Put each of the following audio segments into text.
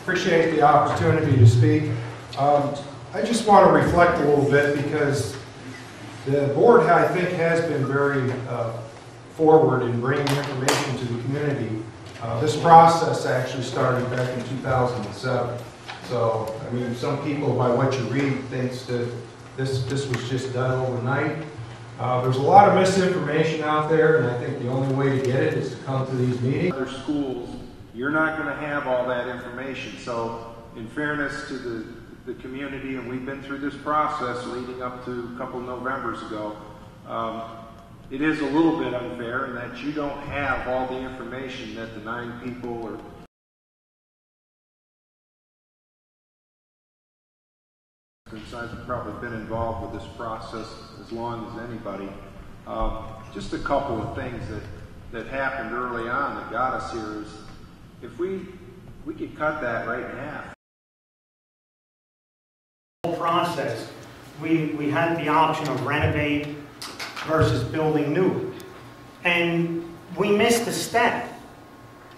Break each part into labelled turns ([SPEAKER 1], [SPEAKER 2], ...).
[SPEAKER 1] Appreciate the opportunity to speak. I just want to reflect a little bit because the board, I think, has been very forward in bringing information to the community. This process actually started back in 2007. So, I mean, some people, by what you read, thinks that this was just done overnight. There's a lot of misinformation out there, and I think the only way to get it is to come to these meetings.
[SPEAKER 2] Other schools, you're not going to have all that information. So, in fairness to the community, and we've been through this process leading up to a couple Novembers ago, it is a little bit unfair in that you don't have all the information that the 9 people or since I've probably been involved with this process as long as anybody. Just a couple of things that happened early on that got us here is if we could cut that right in half.
[SPEAKER 3] Process, we had the option of renovate versus building new, and we missed a step.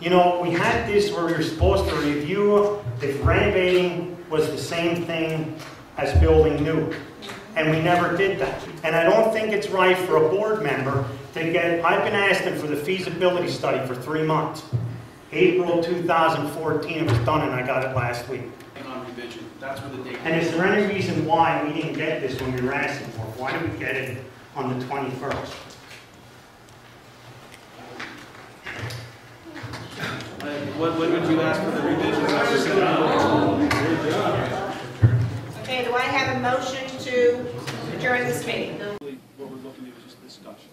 [SPEAKER 3] You know, we had this where we were supposed to review if renovating was the same thing as building new, and we never did that. And I don't think it's right for a board member to get, I've been asking for the feasibility study for 3 months. April 2014 it was done, and I got it last week.
[SPEAKER 4] On revision. That's where the date.
[SPEAKER 3] And is there any reason why we didn't get this when we were asking for it? Why did we get it on the 21st?
[SPEAKER 4] When would you ask for the revision?
[SPEAKER 5] Okay, do I have a motion to adjourn this meeting?
[SPEAKER 4] What we're looking at is just discussion.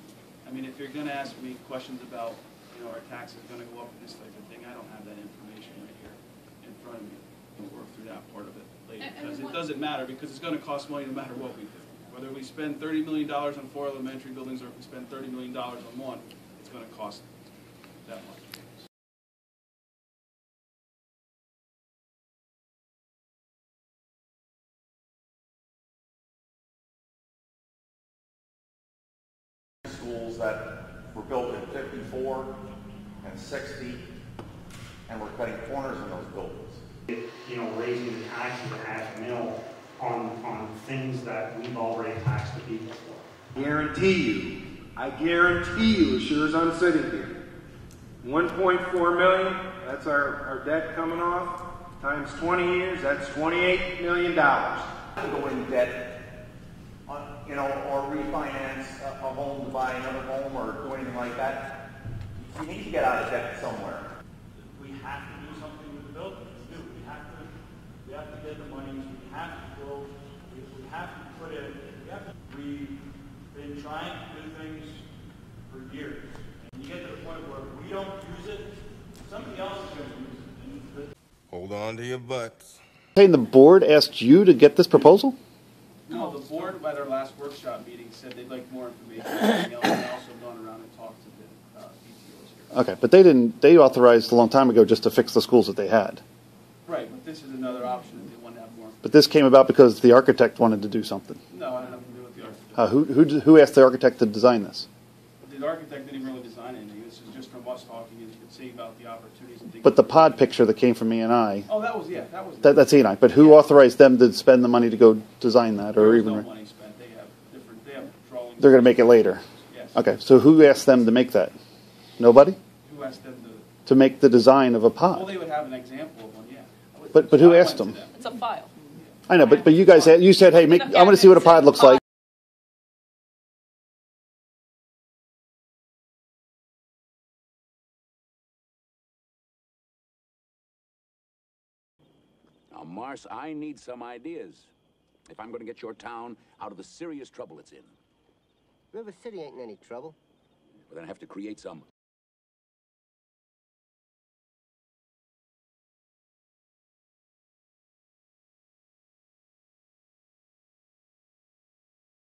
[SPEAKER 4] I mean, if you're going to ask me questions about, you know, our taxes going to go up and this type of thing, I don't have that information right here in front of me. We'll work through that part of it later, because it doesn't matter, because it's going to cost money no matter what we do. Whether we spend $30 million on 4 elementary buildings or if we spend $30 million on one, it's going to cost that much.
[SPEAKER 6] Schools that were built in 54 and 60, and we're cutting corners in those buildings.
[SPEAKER 3] You know, raising the taxes a $500,000 on things that we've already taxed the people for.
[SPEAKER 2] I guarantee you, as sure as I'm sitting here, 1.4 million, that's our debt coming off, times 20 years, that's $28 million.
[SPEAKER 6] Go in debt, you know, or refinance a home to buy another home or do anything like that. You need to get out of debt somewhere.
[SPEAKER 7] We have to do something with the buildings. We have to get the money. We have to build. We have to put it. We've been trying to do things for years, and you get to the point where we don't use it, somebody else is going to use it.
[SPEAKER 8] Hold on to your butts.
[SPEAKER 9] Saying the board asked you to get this proposal?
[SPEAKER 4] No, the board by their last workshop meeting said they'd like more information. And also gone around and talked to the PTOs here.
[SPEAKER 9] Okay, but they didn't. They authorized a long time ago just to fix the schools that they had.
[SPEAKER 4] Right, but this is another option if they want to have more.
[SPEAKER 9] But this came about because the architect wanted to do something.
[SPEAKER 4] No, I had nothing to do with the architect.
[SPEAKER 9] Who asked the architect to design this?
[SPEAKER 4] The architect didn't really design anything. This is just from us talking and seeing about the opportunities and things.
[SPEAKER 9] But the pod picture that came from E&I.
[SPEAKER 4] Oh, that was, yeah, that was.
[SPEAKER 9] That's E&I. But who authorized them to spend the money to go design that, or
[SPEAKER 4] There
[SPEAKER 9] even?
[SPEAKER 4] was no money spent. They have drawings.
[SPEAKER 9] They're going to make it later.
[SPEAKER 4] Yes.
[SPEAKER 9] Okay, so who asked them to make that? Nobody?
[SPEAKER 4] Who asked them
[SPEAKER 9] to make the design of a pod?
[SPEAKER 4] Well, they would have an example of one, yeah.
[SPEAKER 9] But who asked them?
[SPEAKER 10] It's a file.
[SPEAKER 9] I know, but you guys had, you said, hey, I want to see what a pod looks like.
[SPEAKER 11] Now, Mars, I need some ideas if I'm going to get your town out of the serious trouble it's in.
[SPEAKER 12] River City ain't in any trouble.
[SPEAKER 11] We're going to have to create some